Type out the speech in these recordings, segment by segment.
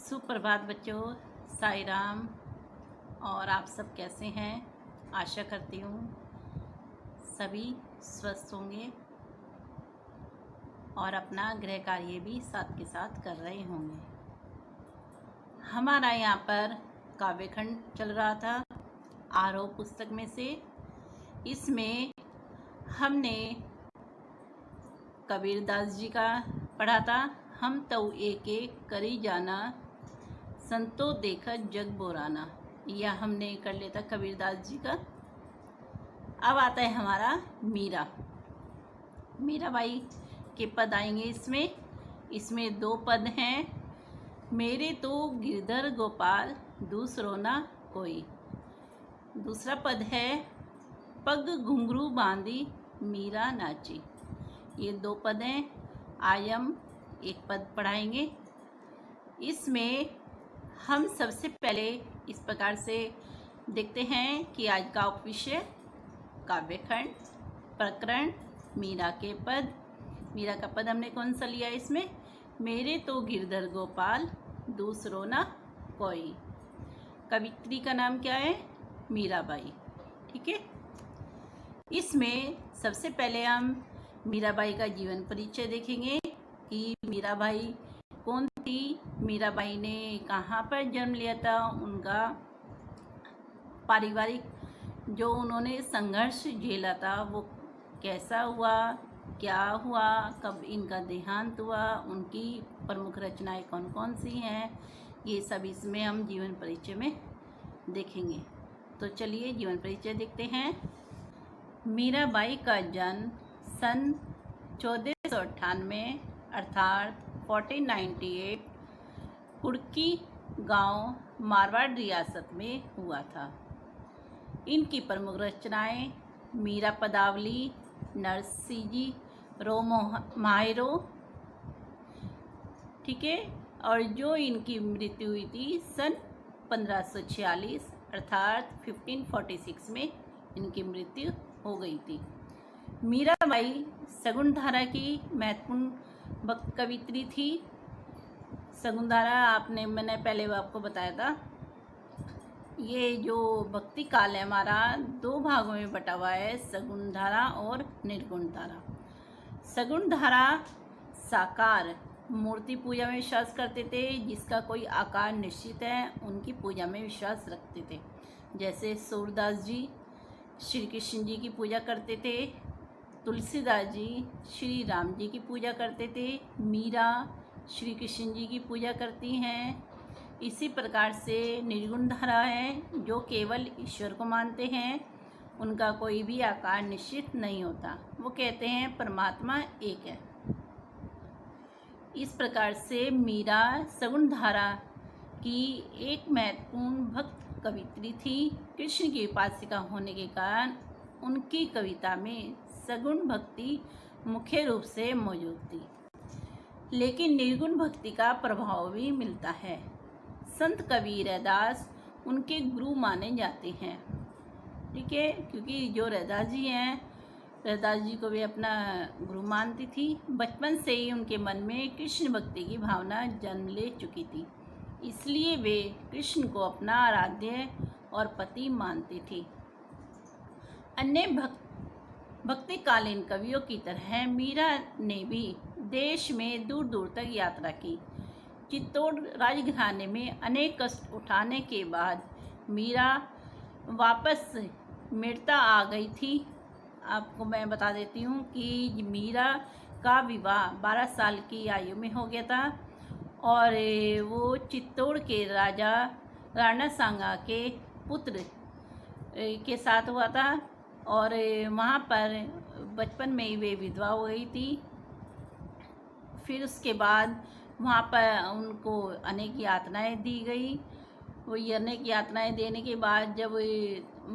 सुप्रभात बच्चों, साई राम। और आप सब कैसे हैं? आशा करती हूँ सभी स्वस्थ होंगे और अपना गृह कार्य भी साथ के साथ कर रहे होंगे। हमारा यहाँ पर काव्यखंड चल रहा था आरोह पुस्तक में से। इसमें हमने कबीरदास जी का पढ़ा था। हम तऊ एक एक करी जाना, संतो देखत जग बोराना। यह हमने कर लिया था कबीरदास जी का। अब आता है हमारा मीराबाई के पद आएंगे इसमें 2 पद हैं। मेरे तो गिरधर गोपाल दूसरो ना कोई। दूसरा पद है पग घुंघरू बांधी मीरा नाची। ये 2 पद हैं। आज हम एक पद पढ़ाएंगे। इसमें हम सबसे पहले इस प्रकार से देखते हैं कि आज का उपविषय काव्यखंड प्रकरण मीरा के पद। मीरा का पद हमने कौन सा लिया इसमें? मेरे तो गिरधर गोपाल दूसरो ना कोई। कवित्री का नाम क्या है? मीराबाई। ठीक है। इसमें सबसे पहले हम मीराबाई का जीवन परिचय देखेंगे कि मीराबाई कौन थी, मीराबाई ने कहाँ पर जन्म लिया था, उनका पारिवारिक जो उन्होंने संघर्ष झेला था वो कैसा हुआ, क्या हुआ, कब इनका देहांत हुआ, उनकी प्रमुख रचनाएं कौन कौन सी हैं, ये सब इसमें हम जीवन परिचय में देखेंगे। तो चलिए जीवन परिचय देखते हैं। मीराबाई का जन्म सन 1498 अर्थात 1498 कुड़की गांव मारवाड़ रियासत में हुआ था। इनकी प्रमुख रचनाएं मीरा पदावली, नरसी जी रो मायरो। ठीक है। और जो इनकी मृत्यु हुई थी सन 1546 अर्थात 1546 में इनकी मृत्यु हो गई थी। मीराबाई शगुनधारा की महत्वपूर्ण भक्त कवित्री थी। शगुनधारा मैंने पहले आपको बताया था। ये जो भक्ति काल है हमारा 2 भागों में बटा हुआ है, सगुण धारा और निर्गुण धारा। सगुण धारा साकार मूर्ति पूजा में विश्वास करते थे, जिसका कोई आकार निश्चित है उनकी पूजा में विश्वास रखते थे। जैसे सूरदास जी श्री कृष्ण जी की पूजा करते थे, तुलसीदास जी श्री राम जी की पूजा करते थे, मीरा श्री कृष्ण जी की पूजा करती हैं। इसी प्रकार से निर्गुण धारा है जो केवल ईश्वर को मानते हैं, उनका कोई भी आकार निश्चित नहीं होता। वो कहते हैं परमात्मा एक है। इस प्रकार से मीरा सगुण धारा की एक महत्वपूर्ण भक्त कवित्री थी। कृष्ण की उपासिका होने के कारण उनकी कविता में सगुण भक्ति मुख्य रूप से मौजूद थी, लेकिन निर्गुण भक्ति का प्रभाव भी मिलता है। संत कबीर रैदास उनके गुरु माने जाते हैं। ठीक है। क्योंकि जो रैदास जी हैं, रैदास जी को भी अपना गुरु मानती थी। बचपन से ही उनके मन में कृष्ण भक्ति की भावना जन्म ले चुकी थी, इसलिए वे कृष्ण को अपना आराध्य और पति मानती थी। अन्य भक्तिकालीन कवियों की तरह मीरा ने भी देश में दूर दूर तक यात्रा की। चित्तौड़ राजघराने में अनेक कष्ट उठाने के बाद मीरा वापस मेड़ता आ गई थी। आपको मैं बता देती हूँ कि मीरा का विवाह 12 साल की आयु में हो गया था और वो चित्तौड़ के राजा राणा सांगा के पुत्र के साथ हुआ था और वहाँ पर बचपन में ही वे विधवा हो गई थी। फिर उसके बाद वहाँ पर उनको अनेक यातनाएं दी गई। वो अनेक यातनाएं देने के बाद जब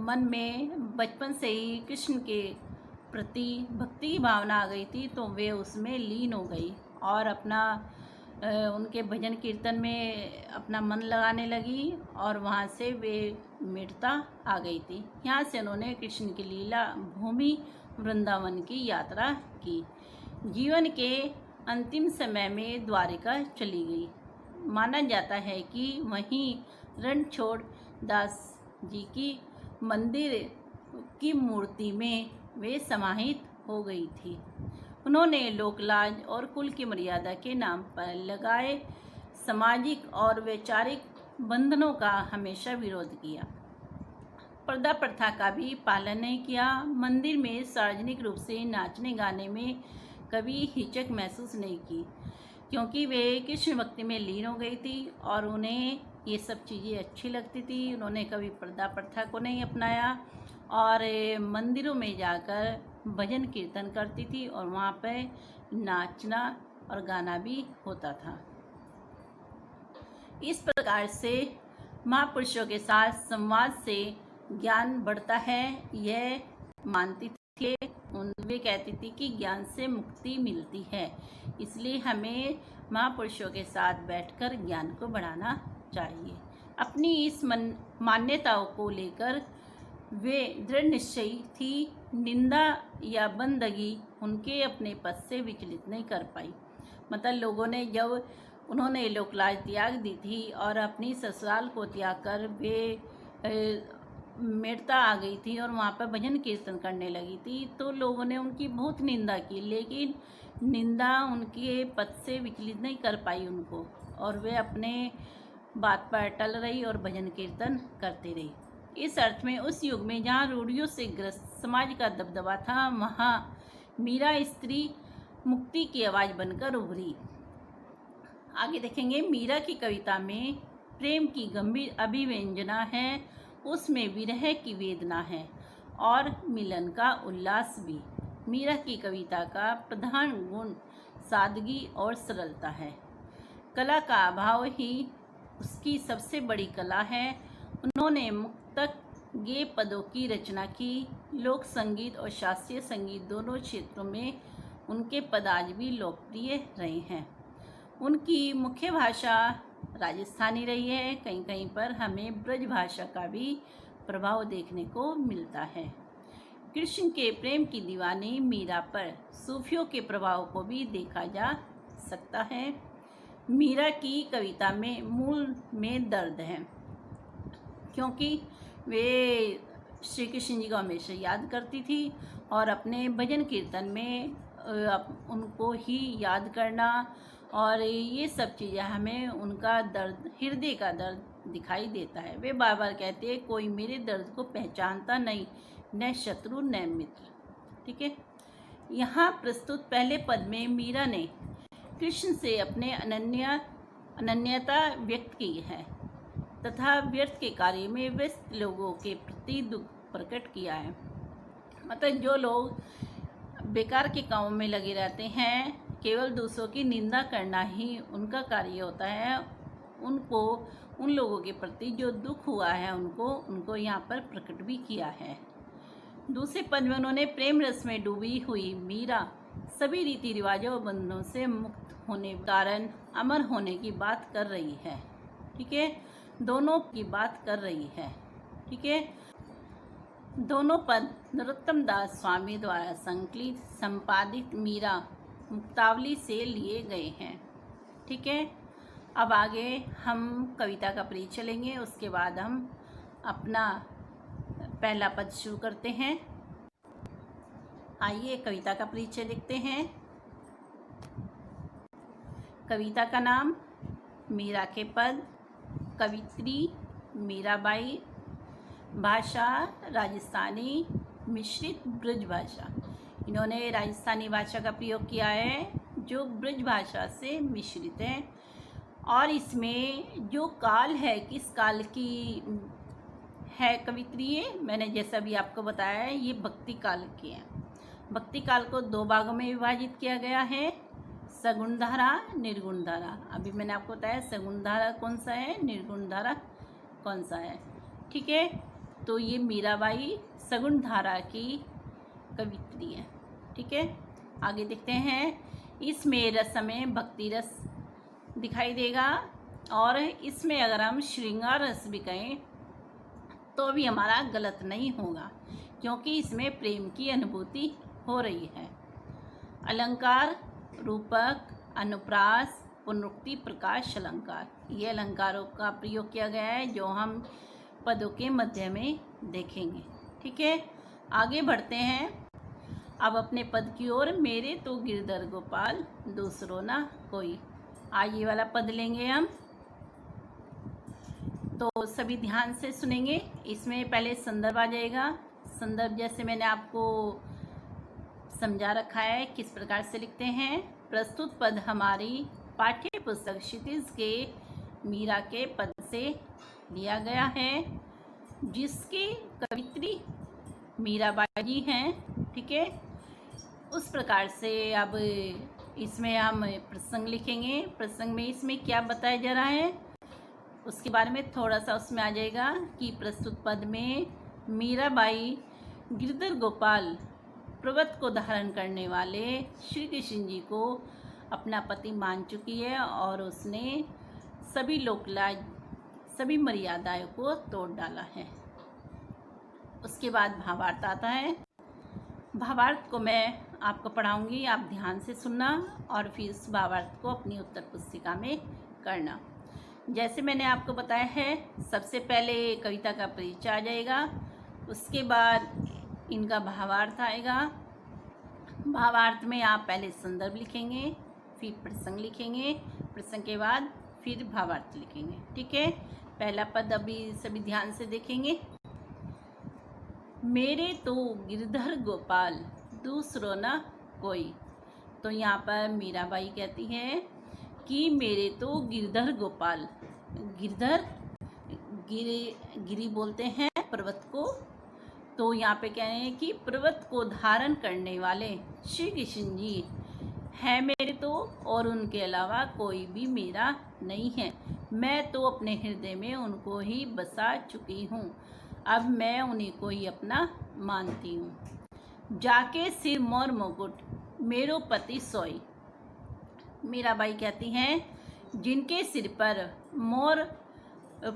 मन में बचपन से ही कृष्ण के प्रति भक्ति की भावना आ गई थी तो वे उसमें लीन हो गई और उनके भजन कीर्तन में अपना मन लगाने लगी और वहाँ से वे मेड़ता आ गई थी। यहाँ से उन्होंने कृष्ण की लीला भूमि वृंदावन की यात्रा की। जीवन के अंतिम समय में द्वारिका चली गई। माना जाता है कि वहीं रणछोड़ दास जी की मंदिर की मूर्ति में वे समाहित हो गई थी। उन्होंने लोकलाज और कुल की मर्यादा के नाम पर लगाए सामाजिक और वैचारिक बंधनों का हमेशा विरोध किया। पर्दा प्रथा का भी पालन नहीं किया। मंदिर में सार्वजनिक रूप से नाचने गाने में कभी हिचक महसूस नहीं की, क्योंकि वे कृष्ण भक्ति में लीन हो गई थी और उन्हें ये सब चीज़ें अच्छी लगती थी। उन्होंने कभी पर्दा प्रथा को नहीं अपनाया और मंदिरों में जाकर भजन कीर्तन करती थी और वहाँ पर नाचना और गाना भी होता था। इस प्रकार से महापुरुषों के साथ संवाद से ज्ञान बढ़ता है, यह मानती थी। वे कहती थी कि ज्ञान से मुक्ति मिलती है, इसलिए हमें महापुरुषों के साथ बैठकर ज्ञान को बढ़ाना चाहिए। अपनी इस मान्यताओं को लेकर वे दृढ़ निश्चयी थी। निंदा या बंदगी उनके अपने पद से विचलित नहीं कर पाई। मतलब लोगों ने जब उन्होंने लोकलाज त्याग दी थी और अपनी ससुराल को त्याग कर वे मेड़ता आ गई थी और वहाँ पर भजन कीर्तन करने लगी थी, तो लोगों ने उनकी बहुत निंदा की, लेकिन निंदा उनके पद से विचलित नहीं कर पाई उनको, और वे अपने बात पर अटल रही और भजन कीर्तन करती रही। इस अर्थ में उस युग में जहाँ रूढ़ियों से ग्रस्त समाज का दबदबा था, वहाँ मीरा स्त्री मुक्ति की आवाज़ बनकर उभरी। आगे देखेंगे, मीरा की कविता में प्रेम की गंभीर अभिव्यंजना है, उसमें विरह की वेदना है और मिलन का उल्लास भी। मीरा की कविता का प्रधान गुण सादगी और सरलता है। कला का अभाव ही उसकी सबसे बड़ी कला है। उन्होंने मुक्तक गेय पदों की रचना की। लोक संगीत और शास्त्रीय संगीत दोनों क्षेत्रों में उनके पद आज भी लोकप्रिय रहे हैं। उनकी मुख्य भाषा राजस्थानी रही है। कहीं कहीं पर हमें ब्रज भाषा का भी प्रभाव देखने को मिलता है। कृष्ण के प्रेम की दीवानी मीरा पर सूफियों के प्रभाव को भी देखा जा सकता है। मीरा की कविता में मूल में दर्द है, क्योंकि वे श्री कृष्ण जी को हमेशा याद करती थी और अपने भजन कीर्तन में उनको ही याद करना और ये सब चीज़ें हमें उनका दर्द, हृदय का दर्द दिखाई देता है। वे बार बार कहते हैं, कोई मेरे दर्द को पहचानता नहीं, न शत्रु न मित्र। ठीक है, यहाँ प्रस्तुत पहले पद में मीरा ने कृष्ण से अपने अनन्यता व्यक्त की है तथा व्यर्थ के कार्य में व्यस्त लोगों के प्रति दुख प्रकट किया है। मतलब जो लोग बेकार के कामों में लगे रहते हैं, केवल दूसरों की निंदा करना ही उनका कार्य होता है, उन लोगों के प्रति जो दुख हुआ है उनको यहाँ पर प्रकट भी किया है। दूसरे पद में उन्होंने प्रेम रस में डूबी हुई मीरा सभी रीति रिवाजों और बंधनों से मुक्त होने के कारण अमर होने की बात कर रही है। ठीक है, दोनों की बात कर रही है। ठीक है, दोनों पद नरोत्तम दास स्वामी द्वारा संकलित संपादित मीरा मुक्तावली से लिए गए हैं। ठीक है, अब आगे हम कविता का परिचय लेंगे, उसके बाद हम अपना पहला पद शुरू करते हैं। आइए कविता का परिचय लिखते हैं। कविता का नाम मीरा के पद, कवित्री मीराबाई, भाषा राजस्थानी मिश्रित ब्रज भाषा। इन्होंने राजस्थानी भाषा का प्रयोग किया है जो ब्रज भाषा से मिश्रित है, और इसमें जो काल है, किस काल की है कवित्री, मैंने जैसा भी आपको बताया है, ये भक्ति काल की है। भक्ति काल को दो भागों में विभाजित किया गया है, सगुण धारा, निर्गुण धारा। अभी मैंने आपको बताया सगुण धारा कौन सा है, निर्गुण धारा कौन सा है। ठीक है, तो ये मीराबाई सगुण धारा की कवित्री है। ठीक है, आगे देखते हैं। इसमें रस में भक्ति रस दिखाई देगा, और इसमें अगर हम श्रृंगार रस भी कहें तो भी हमारा गलत नहीं होगा, क्योंकि इसमें प्रेम की अनुभूति हो रही है। अलंकार, रूपक, अनुप्रास, पुनरुक्ति प्रकाश अलंकार। ये अलंकारों का प्रयोग किया गया है जो हम पदों के मध्य में देखेंगे। ठीक है, आगे बढ़ते हैं अब अपने पद की ओर। मेरे तो गिरधर गोपाल दूसरो ना कोई। आज ये वाला पद लेंगे हम, तो सभी ध्यान से सुनेंगे। इसमें पहले संदर्भ आ जाएगा। संदर्भ जैसे मैंने आपको समझा रखा है किस प्रकार से लिखते हैं। प्रस्तुत पद हमारी पाठ्य पुस्तक क्षितिज के मीरा के पद से लिया गया है, जिसकी कवित्री मीराबाई जी हैं। ठीक है, उस प्रकार से अब इसमें हम प्रसंग लिखेंगे। प्रसंग में इसमें क्या बताया जा रहा है उसके बारे में थोड़ा सा उसमें आ जाएगा कि प्रस्तुत पद में मीराबाई गिरधर गोपाल पर्वत को धारण करने वाले श्री कृष्ण जी को अपना पति मान चुकी है और उसने सभी लोकलाज, सभी मर्यादाओं को तोड़ डाला है। उसके बाद भावार्थ आता है। भावार्थ को मैं आपको पढ़ाऊंगी, आप ध्यान से सुनना और फिर उस भावार्थ को अपनी उत्तर पुस्तिका में करना। जैसे मैंने आपको बताया है, सबसे पहले कविता का परिचय आ जाएगा, उसके बाद इनका भावार्थ आएगा। भावार्थ में आप पहले संदर्भ लिखेंगे, फिर प्रसंग लिखेंगे, प्रसंग के बाद फिर भावार्थ लिखेंगे। ठीक है, पहला पद अभी सभी ध्यान से देखेंगे। मेरे तो गिरधर गोपाल दूसरो न कोई। तो यहाँ पर मीराबाई कहती है कि मेरे तो गिरधर गोपाल, गिरधर गिरी बोलते हैं पर्वत को, तो यहाँ पे कह रहे हैं कि पर्वत को धारण करने वाले श्री कृष्ण जी है मेरे तो, और उनके अलावा कोई भी मेरा नहीं है। मैं तो अपने हृदय में उनको ही बसा चुकी हूँ, अब मैं उन्हीं को ही अपना मानती हूँ। जाके सिर मोर मुकुट मेरो पति सोई। मीराबाई कहती हैं जिनके सिर पर मोर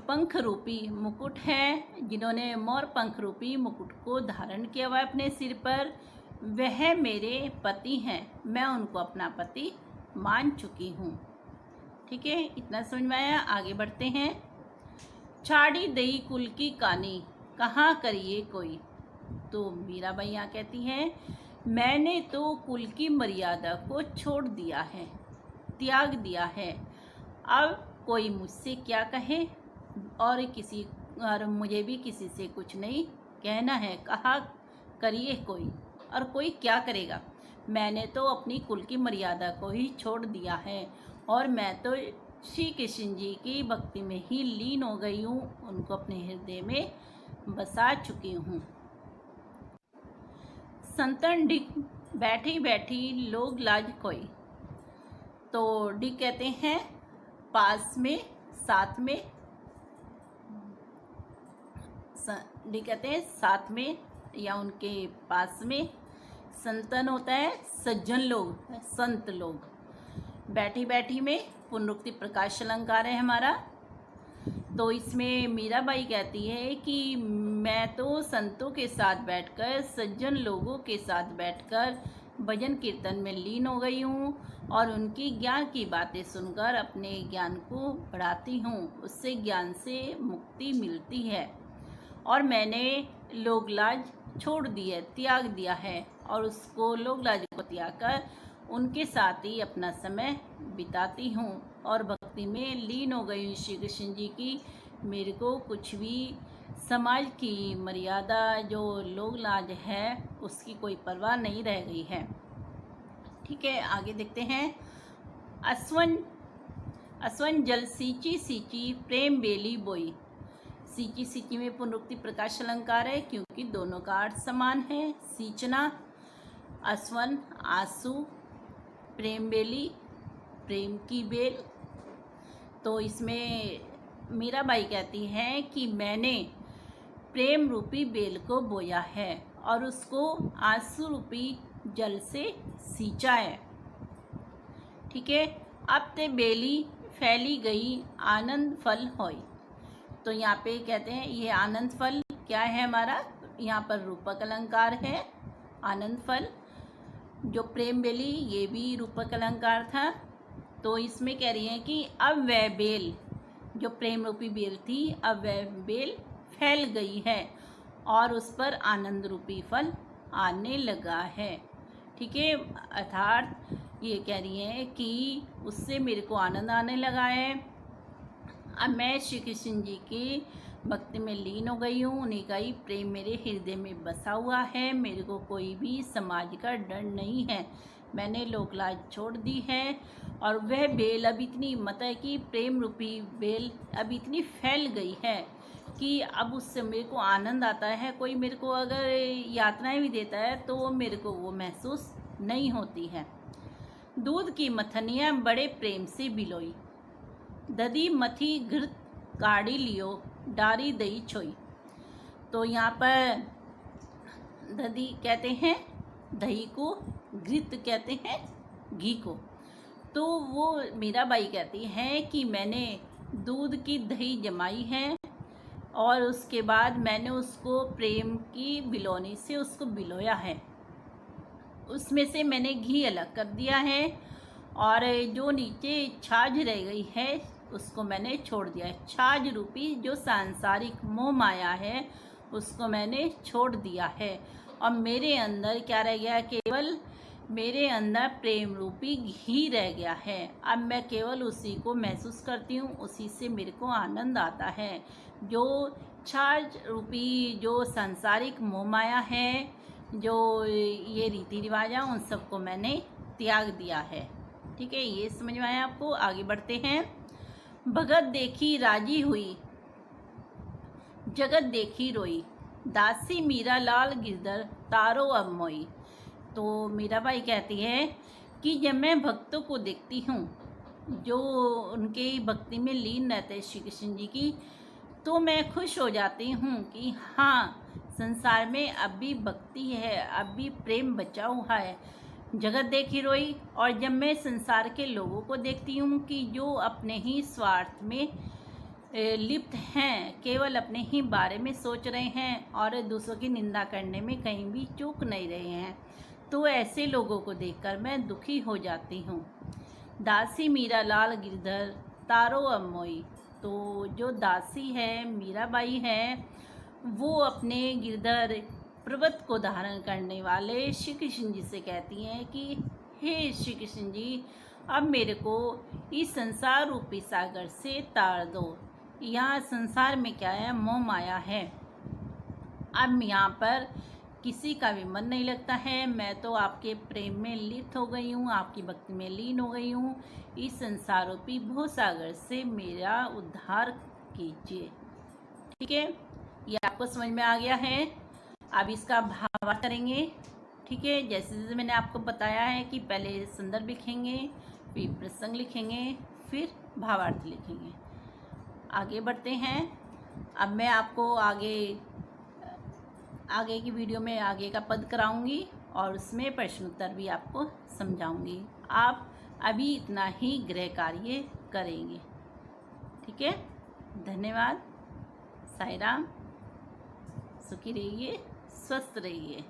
पंख रूपी मुकुट है, जिन्होंने मोर पंख रूपी मुकुट को धारण किया हुआ अपने सिर पर, वह मेरे पति हैं, मैं उनको अपना पति मान चुकी हूँ। ठीक है, इतना समझ में आया। आगे बढ़ते हैं। छाड़ी दई कुल की कानी कहाँ करिए कोई। तो मीराबाई यहाँ कहती हैं मैंने तो कुल की मर्यादा को छोड़ दिया है, त्याग दिया है, अब कोई मुझसे क्या कहे और मुझे भी किसी से कुछ नहीं कहना है। कहा करिए कोई, और कोई क्या करेगा। मैंने तो अपनी कुल की मर्यादा को ही छोड़ दिया है और मैं तो श्री कृष्ण जी की भक्ति में ही लीन हो गई हूँ, उनको अपने हृदय में बसा चुकी हूँ। संतन डिग बैठी बैठी लोग लाज कोई। तो डिग कहते हैं पास में, साथ में, डिग कहते हैं साथ में या उनके पास में। संतन होता है सज्जन लोग, संत लोग। बैठी बैठी में पुनरुक्ति प्रकाश अलंकार है हमारा। तो इसमें मीराबाई कहती है कि मैं तो संतों के साथ बैठकर, सज्जन लोगों के साथ बैठकर भजन कीर्तन में लीन हो गई हूँ और उनकी ज्ञान की बातें सुनकर अपने ज्ञान को बढ़ाती हूँ, उससे ज्ञान से मुक्ति मिलती है। और मैंने लोकलाज छोड़ दी है, त्याग दिया है, और उसको लोकलाज को त्याग कर उनके साथ ही अपना समय बिताती हूँ और भक्ति में लीन हो गई हूँ श्री कृष्ण जी की। मेरे को कुछ भी समाज की मर्यादा जो लोकलाज है उसकी कोई परवाह नहीं रह गई है। ठीक है, आगे देखते हैं। असवन जल सींची सींची प्रेम बेली बोई। सींची सींची में पुनरुक्ति प्रकाश अलंकार है क्योंकि दोनों का अर्थ समान है। सींचना, असवन आंसू, प्रेम बेली प्रेम की बेल। तो इसमें मीराबाई कहती हैं कि मैंने प्रेम रूपी बेल को बोया है और उसको आंसू रूपी जल से सींचा है। ठीक है, अब ते बेली फैली गई आनंद फल होई। तो यहाँ पे कहते हैं ये आनंद फल क्या है हमारा, यहाँ पर रूपक अलंकार है। आनंद फल जो प्रेम बेली ये भी रूपक अलंकार था। तो इसमें कह रही है कि अब वह बेल, जो प्रेम रूपी बेल थी, अब वह बेल फैल गई है और उस पर आनंद रूपी फल आने लगा है। ठीक है, अर्थात ये कह रही है कि उससे मेरे को आनंद आने लगा है। अब मैं श्री कृष्ण जी की भक्ति में लीन हो गई हूँ, उन्हीं का ही प्रेम मेरे हृदय में बसा हुआ है। मेरे को कोई भी समाज का डर नहीं है, मैंने लोकलाज छोड़ दी है। और वह बेल अब इतनी हिम्मत है कि प्रेम रूपी बेल अब इतनी फैल गई है कि अब उससे मेरे को आनंद आता है। कोई मेरे को अगर यातनाएं भी देता है तो मेरे को वो महसूस नहीं होती है। दूध की मथनियाँ बड़े प्रेम से बिलोई, दधी मथी घृत काढ़ी लियो, डारी दही छोई। तो यहाँ पर दधी कहते हैं दही को, घृत कहते हैं घी को। तो वो मीराबाई कहती है कि मैंने दूध की दही जमाई है और उसके बाद मैंने उसको प्रेम की बिलोनी से उसको बिलोया है, उसमें से मैंने घी अलग कर दिया है और जो नीचे छाछ रह गई है उसको मैंने छोड़ दिया है। छाछ रूपी जो सांसारिक मोह माया है उसको मैंने छोड़ दिया है और मेरे अंदर क्या रह गया, केवल मेरे अंदर प्रेम रूपी घी रह गया है। अब मैं केवल उसी को महसूस करती हूँ, उसी से मेरे को आनंद आता है। जो छाछ रूपी जो सांसारिक मोह माया है, जो ये रीति रिवाज है, उन सबको मैंने त्याग दिया है। ठीक है, ये समझ में आया आपको। आगे बढ़ते हैं। भगत देखी राजी हुई, जगत देखी रोई, दासी मीरा लाल गिरधर तारो अब मोई। तो मीराबाई कहती है कि जब मैं भक्तों को देखती हूँ जो उनके भक्ति में लीन रहते हैं श्री कृष्ण जी की, तो मैं खुश हो जाती हूँ कि हाँ, संसार में अब भी भक्ति है, अब भी प्रेम बचा हुआ है। जगत देखी रोई, और जब मैं संसार के लोगों को देखती हूँ कि जो अपने ही स्वार्थ में लिप्त हैं, केवल अपने ही बारे में सोच रहे हैं और दूसरों की निंदा करने में कहीं भी चूक नहीं रहे हैं, तो ऐसे लोगों को देखकर मैं दुखी हो जाती हूँ। दासी मीरा लाल गिरधर तारो अब मोई। तो जो दासी है मीराबाई है, वो अपने गिरधर पर्वत को धारण करने वाले श्री कृष्ण जी से कहती हैं कि हे श्री कृष्ण जी, अब मेरे को इस संसार रूपी सागर से तार दो। यहाँ संसार में क्या है, मोह माया है। अब यहाँ पर किसी का भी मन नहीं लगता है, मैं तो आपके प्रेम में लिप्त हो गई हूँ, आपकी भक्ति में लीन हो गई हूँ। इस संसार रूपी भवसागर से मेरा उद्धार कीजिए। ठीक है, ये आपको समझ में आ गया है। अब इसका भावार्थ करेंगे। ठीक है, जैसे जैसे मैंने आपको बताया है कि पहले संदर्भ लिखेंगे, फिर प्रसंग लिखेंगे, फिर भावार्थ लिखेंगे। आगे बढ़ते हैं। अब मैं आपको आगे की वीडियो में आगे का पद कराऊंगी और उसमें प्रश्न उत्तर भी आपको समझाऊंगी। आप अभी इतना ही गृह कार्य करेंगे। ठीक है, धन्यवाद। साईं राम। सुखी रहिए, स्वस्थ रहिए।